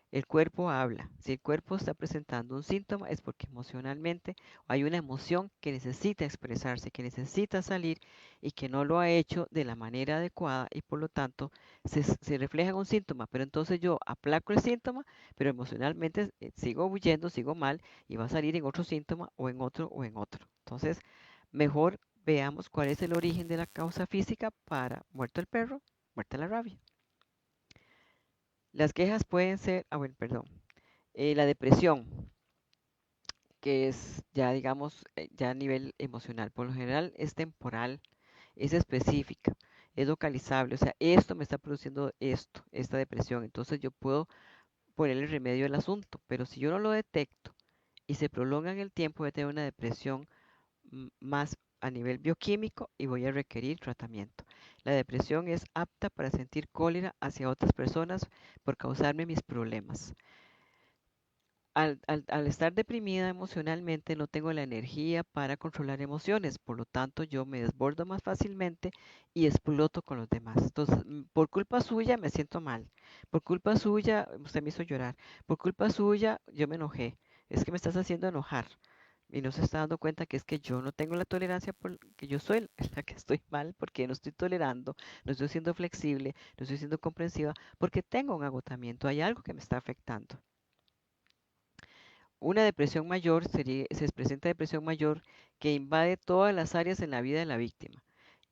El cuerpo habla. Si el cuerpo está presentando un síntoma es porque emocionalmente hay una emoción que necesita expresarse, que necesita salir y que no lo ha hecho de la manera adecuada y por lo tanto se refleja en un síntoma. Pero entonces yo aplaco el síntoma, pero emocionalmente sigo huyendo, sigo mal y va a salir en otro síntoma o en otro o en otro. Entonces, mejor veamos cuál es el origen de la causa física para muerto el perro, muerta la rabia. Las quejas pueden ser, bueno, perdón, la depresión, que es ya, digamos, ya a nivel emocional. Por lo general es temporal, es específica, es localizable. O sea, esto me está produciendo esto, esta depresión. Entonces yo puedo ponerle remedio al asunto. Pero si yo no lo detecto y se prolonga en el tiempo, voy a tener una depresión más a nivel bioquímico y voy a requerir tratamiento. La depresión es apta para sentir cólera hacia otras personas por causarme mis problemas. Al estar deprimida emocionalmente no tengo la energía para controlar emociones, por lo tanto yo me desbordo más fácilmente y exploto con los demás. Entonces, por culpa suya me siento mal, por culpa suya usted me hizo llorar, por culpa suya yo me enojé, es que me estás haciendo enojar y no se está dando cuenta que es que yo no tengo la tolerancia porque yo soy la que estoy mal, porque no estoy tolerando, no estoy siendo flexible, no estoy siendo comprensiva, porque tengo un agotamiento, hay algo que me está afectando. Una depresión mayor se presenta depresión mayor que invade todas las áreas en la vida de la víctima.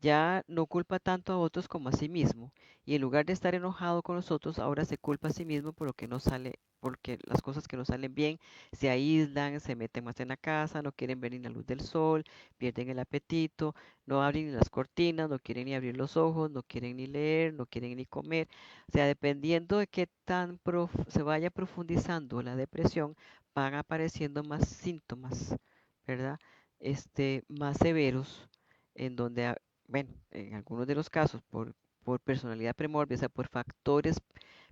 Ya no culpa tanto a otros como a sí mismo, y en lugar de estar enojado con los otros, ahora se culpa a sí mismo por lo que no sale, porque las cosas que no salen bien, se aíslan, se meten más en la casa, no quieren ver ni la luz del sol, pierden el apetito, no abren ni las cortinas, no quieren ni abrir los ojos, no quieren ni leer, no quieren ni comer. O sea, dependiendo de qué tan se vaya profundizando la depresión, van apareciendo más síntomas, ¿verdad? Más severos, en donde, bueno, en algunos de los casos, por personalidad premórbia, o sea, por factores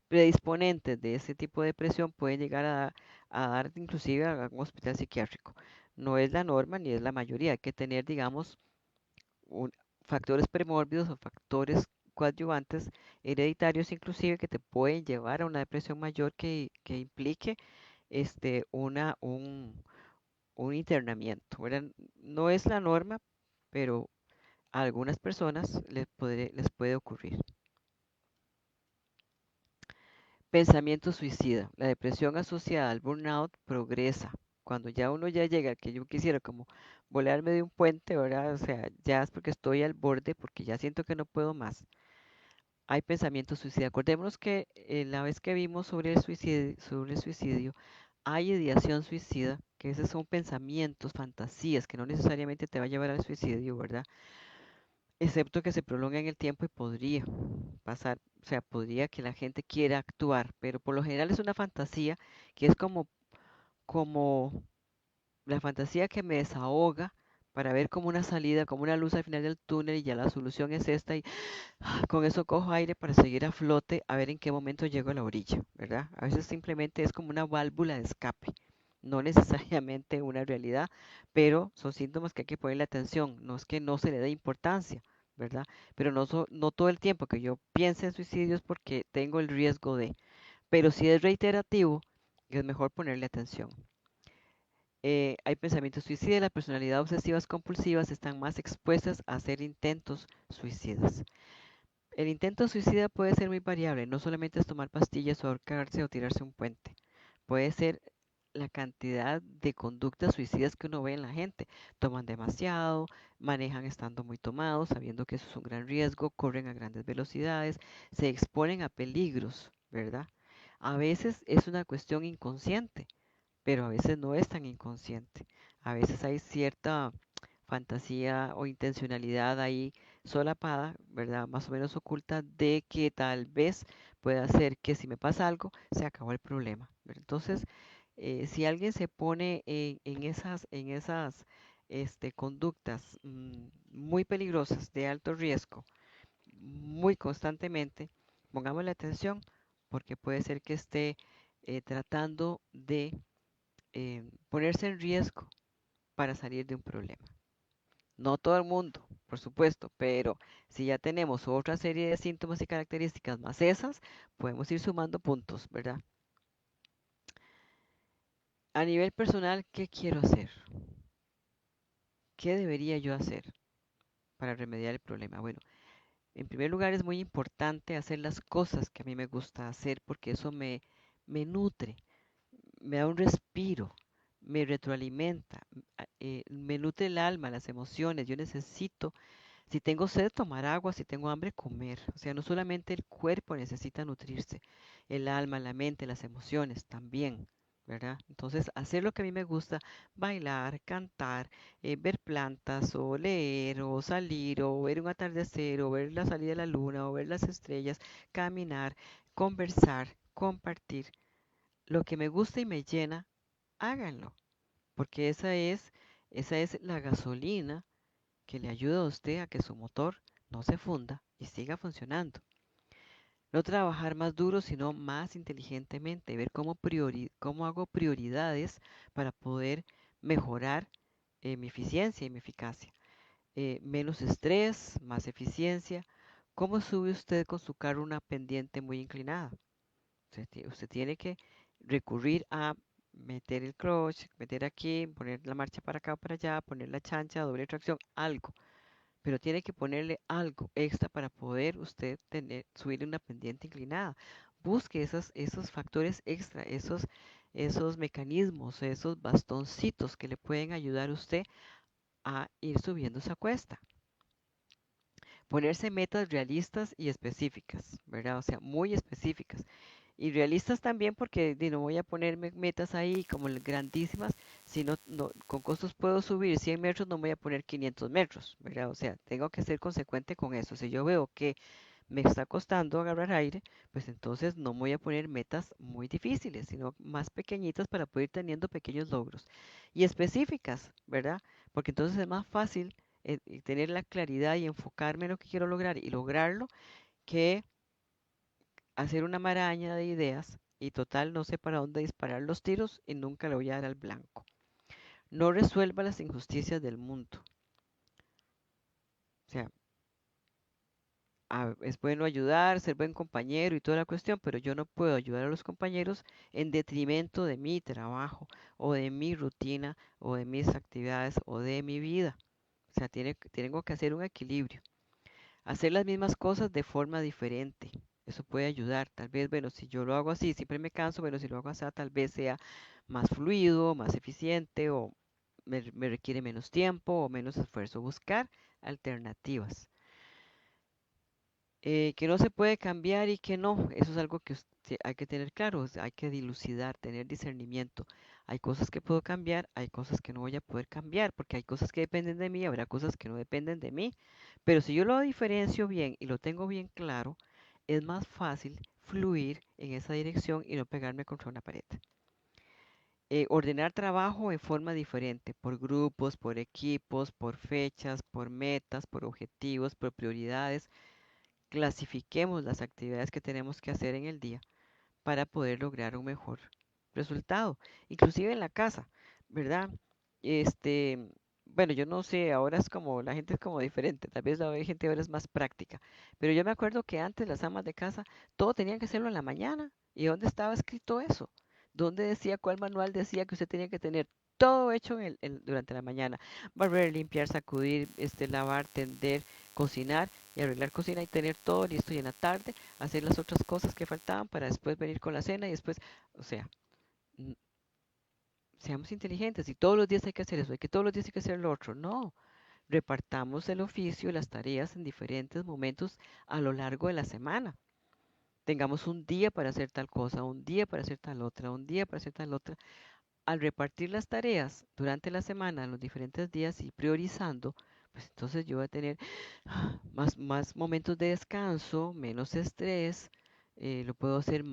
predisponentes de ese tipo de depresión pueden llegar a dar inclusive a un hospital psiquiátrico. No es la norma ni es la mayoría. Hay que tener, digamos, un- factores premórbidos o factores coadyuvantes hereditarios inclusive que te pueden llevar a una depresión mayor que implique un internamiento, ¿verdad? No es la norma, pero a algunas personas les puede ocurrir. Pensamiento suicida. La depresión asociada al burnout progresa. Cuando ya uno ya llega, que yo quisiera como volarme de un puente, ¿verdad? O sea, ya es porque estoy al borde, porque ya siento que no puedo más. Hay pensamiento suicida. Acordémonos que la vez que vimos sobre el suicidio, hay ideación suicida, que esos son pensamientos, fantasías, que no necesariamente te va a llevar al suicidio, ¿verdad? Excepto que se prolonga en el tiempo y podría pasar, o sea, podría que la gente quiera actuar, pero por lo general es una fantasía que es como la fantasía que me desahoga para ver como una salida, como una luz al final del túnel y ya la solución es esta y con eso cojo aire para seguir a flote a ver en qué momento llego a la orilla, ¿verdad? A veces simplemente es como una válvula de escape, no necesariamente una realidad, pero son síntomas que hay que ponerle atención, no es que no se le dé importancia, ¿verdad? Pero no todo el tiempo que yo piense en suicidios porque tengo el riesgo de, pero si es reiterativo, es mejor ponerle atención. Hay pensamientos suicidas, las personalidades obsesivas compulsivas están más expuestas a hacer intentos suicidas. El intento suicida puede ser muy variable, no solamente es tomar pastillas o ahorcarse o tirarse un puente. Puede ser la cantidad de conductas suicidas que uno ve en la gente. Toman demasiado, manejan estando muy tomados, sabiendo que eso es un gran riesgo, corren a grandes velocidades, se exponen a peligros, ¿verdad? A veces es una cuestión inconsciente, pero a veces no es tan inconsciente. A veces hay cierta fantasía o intencionalidad ahí solapada, ¿verdad? Más o menos oculta de que tal vez pueda ser que si me pasa algo, se acabó el problema, ¿verdad? Entonces, si alguien se pone en esas conductas muy peligrosas, de alto riesgo, muy constantemente, pongámosle atención porque puede ser que esté tratando de ponerse en riesgo para salir de un problema. No todo el mundo, por supuesto, pero si ya tenemos otra serie de síntomas y características más esas, podemos ir sumando puntos, ¿verdad? A nivel personal, ¿qué quiero hacer? ¿Qué debería yo hacer para remediar el problema? Bueno, en primer lugar es muy importante hacer las cosas que a mí me gusta hacer porque eso me nutre, me da un respiro, me retroalimenta, me nutre el alma, las emociones. Yo necesito. Si tengo sed, tomar agua, si tengo hambre, comer. O sea, no solamente el cuerpo necesita nutrirse, el alma, la mente, las emociones también, ¿verdad? Entonces, hacer lo que a mí me gusta, bailar, cantar, ver plantas, o leer, o salir, o ver un atardecer, o ver la salida de la luna, o ver las estrellas, caminar, conversar, compartir. Lo que me gusta y me llena, háganlo, porque esa es la gasolina que le ayuda a usted a que su motor no se funda y siga funcionando. No trabajar más duro, sino más inteligentemente, ver cómo hago prioridades para poder mejorar mi eficiencia y mi eficacia. Menos estrés, más eficiencia. ¿Cómo sube usted con su carro una pendiente muy inclinada? Usted tiene que recurrir a meter el clutch, meter aquí, poner la marcha para acá o para allá, poner la chancha, doble tracción, algo, pero tiene que ponerle algo extra para poder usted subir una pendiente inclinada. Busque esos factores extra, esos mecanismos, esos bastoncitos que le pueden ayudar a usted a ir subiendo esa cuesta. Ponerse metas realistas y específicas, ¿verdad? O sea, muy específicas. Y realistas también porque no voy a ponerme metas ahí como grandísimas, si con costos puedo subir 100 metros, no voy a poner 500 metros, ¿verdad? O sea, tengo que ser consecuente con eso. Si yo veo que me está costando agarrar aire, pues entonces no voy a poner metas muy difíciles, sino más pequeñitas para poder ir teniendo pequeños logros. Y específicas, ¿verdad? Porque entonces es más fácil tener la claridad y enfocarme en lo que quiero lograr y lograrlo que hacer una maraña de ideas y total no sé para dónde disparar los tiros y nunca le voy a dar al blanco. No resuelva las injusticias del mundo. O sea, es bueno ayudar, ser buen compañero y toda la cuestión, pero yo no puedo ayudar a los compañeros en detrimento de mi trabajo o de mi rutina o de mis actividades o de mi vida. O sea, tengo que hacer un equilibrio. Hacer las mismas cosas de forma diferente. Eso puede ayudar. Tal vez, bueno, si yo lo hago así, siempre me canso, bueno, si lo hago así, tal vez sea más fluido, más eficiente o me requiere menos tiempo o menos esfuerzo. Buscar alternativas. Que no se puede cambiar y que no, eso es algo que hay que tener claro, o sea, hay que dilucidar, tener discernimiento. Hay cosas que puedo cambiar, hay cosas que no voy a poder cambiar, porque hay cosas que dependen de mí, habrá cosas que no dependen de mí. Pero si yo lo diferencio bien y lo tengo bien claro, es más fácil fluir en esa dirección y no pegarme contra una pared. Ordenar trabajo en forma diferente, por grupos, por equipos, por fechas, por metas, por objetivos, por prioridades. Clasifiquemos las actividades que tenemos que hacer en el día para poder lograr un mejor resultado, inclusive en la casa, ¿verdad? Este, bueno, yo no sé, ahora es como, la gente es como diferente, tal vez la gente ahora es más práctica, pero yo me acuerdo que antes las amas de casa, todo tenían que hacerlo en la mañana. ¿Y dónde estaba escrito eso? ¿Dónde decía, cuál manual decía que usted tenía que tener todo hecho durante la mañana? Barrer, limpiar, sacudir, lavar, tender, cocinar y arreglar cocina y tener todo listo y en la tarde hacer las otras cosas que faltaban para después venir con la cena y después, o sea, n- seamos inteligentes y todos los días hay que hacer eso, hay que todos los días hay que hacer lo otro. No, repartamos el oficio y las tareas en diferentes momentos a lo largo de la semana. Tengamos un día para hacer tal cosa, un día para hacer tal otra, un día para hacer tal otra. Al repartir las tareas durante la semana, en los diferentes días y priorizando, pues entonces yo voy a tener más momentos de descanso, menos estrés, puedo ser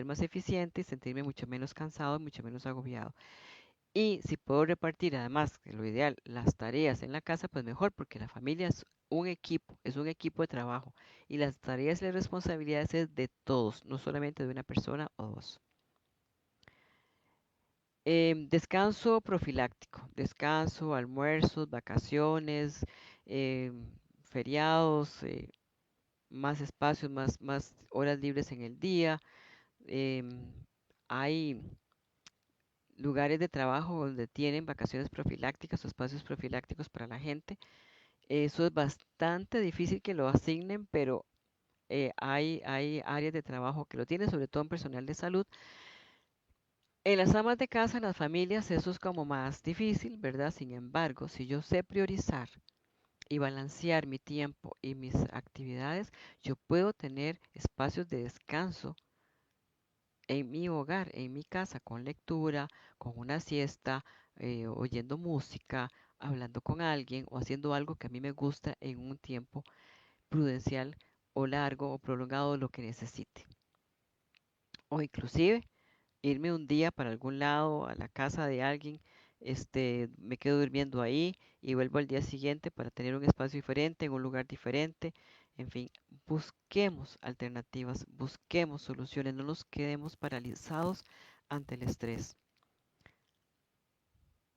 más eficiente y sentirme mucho menos cansado, mucho menos agobiado. Y si puedo repartir además, que lo ideal, las tareas en la casa, pues mejor, porque la familia es un equipo de trabajo y las tareas y las responsabilidades es de todos, no solamente de una persona o dos. Descanso profiláctico, descanso, almuerzos, vacaciones, em, feriados, más espacios, más horas libres en el día. em, Hay lugares de trabajo donde tienen vacaciones profilácticas o espacios profilácticos para la gente. Eso es bastante difícil que lo asignen, pero hay áreas de trabajo que lo tienen, sobre todo en personal de salud. En las amas de casa, en las familias, eso es como más difícil, ¿verdad? Sin embargo, si yo sé priorizar y balancear mi tiempo y mis actividades, yo puedo tener espacios de descanso en mi hogar, en mi casa, con lectura, con una siesta, oyendo música, hablando con alguien o haciendo algo que a mí me gusta en un tiempo prudencial o largo o prolongado, lo que necesite. O inclusive irme un día para algún lado, a la casa de alguien, me quedo durmiendo ahí y vuelvo al día siguiente para tener un espacio diferente, en un lugar diferente. En fin, busquemos alternativas, busquemos soluciones, no nos quedemos paralizados ante el estrés.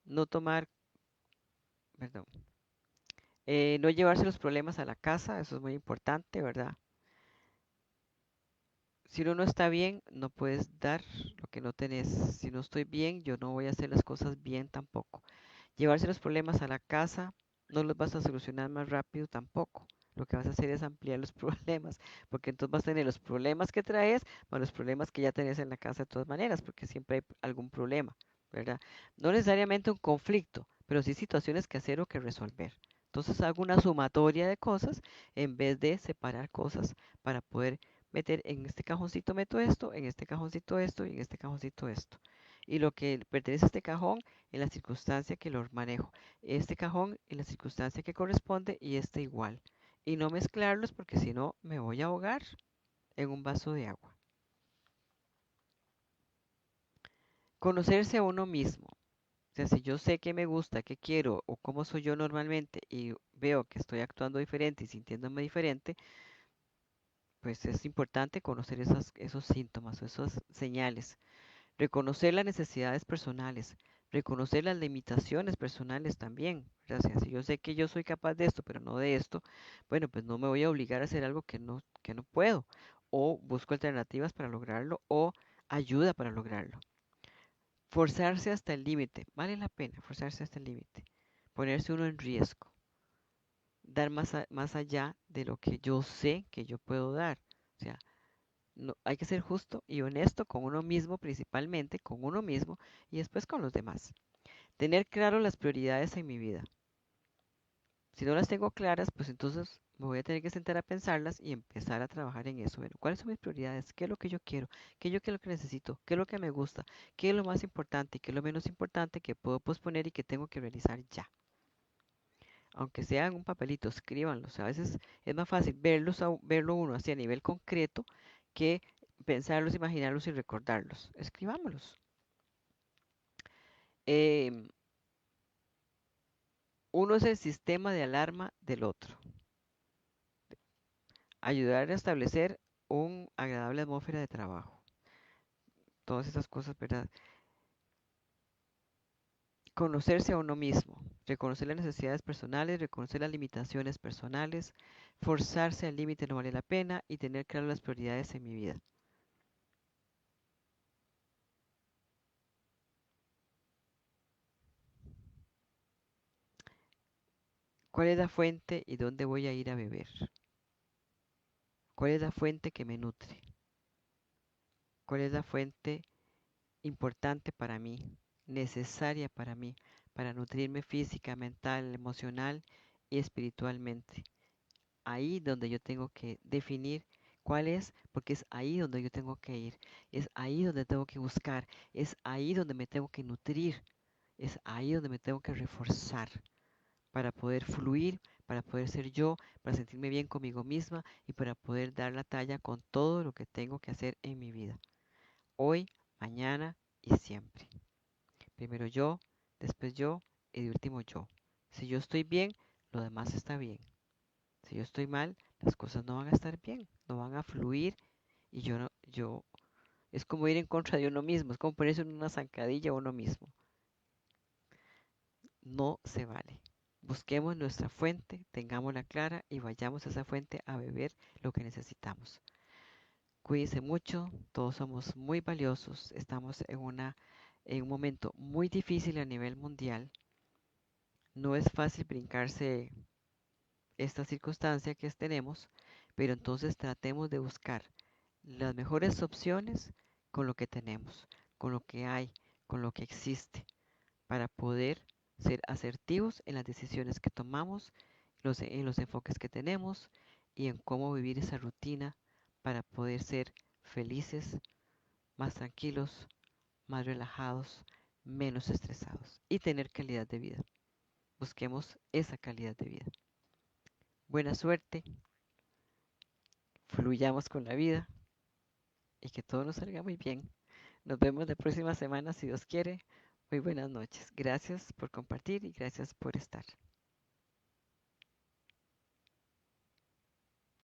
No tomar, perdón, no llevarse los problemas a la casa, eso es muy importante, ¿verdad? Si uno no está bien, no puedes dar lo que no tenés. Si no estoy bien, yo no voy a hacer las cosas bien tampoco. Llevarse los problemas a la casa no los vas a solucionar más rápido tampoco. Lo que vas a hacer es ampliar los problemas, porque entonces vas a tener los problemas que traes, más los problemas que ya tenés en la casa de todas maneras, porque siempre hay algún problema, ¿verdad? No necesariamente un conflicto, pero sí situaciones que hacer o que resolver. Entonces hago una sumatoria de cosas en vez de separar cosas para poder meter en este cajoncito meto esto, en este cajoncito esto y en este cajoncito esto. Y lo que pertenece a este cajón en la circunstancia que lo manejo. Este cajón en la circunstancia que corresponde y este igual. Y no mezclarlos porque si no me voy a ahogar en un vaso de agua. Conocerse a uno mismo. O sea, si yo sé qué me gusta, qué quiero o cómo soy yo normalmente y veo que estoy actuando diferente y sintiéndome diferente, pues es importante conocer esos síntomas o esas señales, reconocer las necesidades personales, reconocer las limitaciones personales también. O sea, si yo sé que yo soy capaz de esto, pero no de esto, bueno, pues no me voy a obligar a hacer algo que no puedo. O busco alternativas para lograrlo o ayuda para lograrlo. Forzarse hasta el límite. Vale la pena forzarse hasta el límite. Ponerse uno en riesgo. Dar más allá de lo que yo sé que yo puedo dar. O sea, no, hay que ser justo y honesto con uno mismo, principalmente con uno mismo y después con los demás. Tener claro las prioridades en mi vida. Si no las tengo claras, pues entonces me voy a tener que sentar a pensarlas y empezar a trabajar en eso. Bueno, ¿cuáles son mis prioridades? ¿Qué es lo que yo quiero? ¿Qué es lo que necesito? ¿Qué es lo que me gusta? ¿Qué es lo más importante? ¿Qué es lo menos importante que puedo posponer y que tengo que realizar ya? Aunque sea en un papelito, escríbanlos. A veces es más fácil verlo uno así a nivel concreto que pensarlos, imaginarlos y recordarlos. Escribámoslos. Em, Uno es el sistema de alarma del otro. Ayudar a establecer una agradable atmósfera de trabajo. Todas esas cosas, ¿verdad? Conocerse a uno mismo, reconocer las necesidades personales, reconocer las limitaciones personales, forzarse al límite no vale la pena y tener claras las prioridades en mi vida. ¿Cuál es la fuente y dónde voy a ir a beber? ¿Cuál es la fuente que me nutre? ¿Cuál es la fuente importante para mí, necesaria para mí, para nutrirme física, mental, emocional y espiritualmente? Ahí donde yo tengo que definir cuál es, porque es ahí donde yo tengo que ir, es ahí donde tengo que buscar, es ahí donde me tengo que nutrir, es ahí donde me tengo que reforzar para poder fluir, para poder ser yo, para sentirme bien conmigo misma y para poder dar la talla con todo lo que tengo que hacer en mi vida, hoy, mañana y siempre. Primero yo, después yo y de último yo. Si yo estoy bien, lo demás está bien. Si yo estoy mal, las cosas no van a estar bien, no van a fluir y yo no, yo, es como ir en contra de uno mismo, es como ponerse en una zancadilla a uno mismo. No se vale. Busquemos nuestra fuente, tengámosla clara y vayamos a esa fuente a beber lo que necesitamos. Cuídense mucho, todos somos muy valiosos, estamos en un momento muy difícil a nivel mundial. No es fácil brincarse esta circunstancia que tenemos, pero entonces tratemos de buscar las mejores opciones con lo que tenemos, con lo que hay, con lo que existe, para poder ser asertivos en las decisiones que tomamos, en los enfoques que tenemos y en cómo vivir esa rutina para poder ser felices, más tranquilos, más relajados, menos estresados y tener calidad de vida. Busquemos esa calidad de vida. Buena suerte, fluyamos con la vida y que todo nos salga muy bien. Nos vemos la próxima semana si Dios quiere. Muy buenas noches. Gracias por compartir y gracias por estar.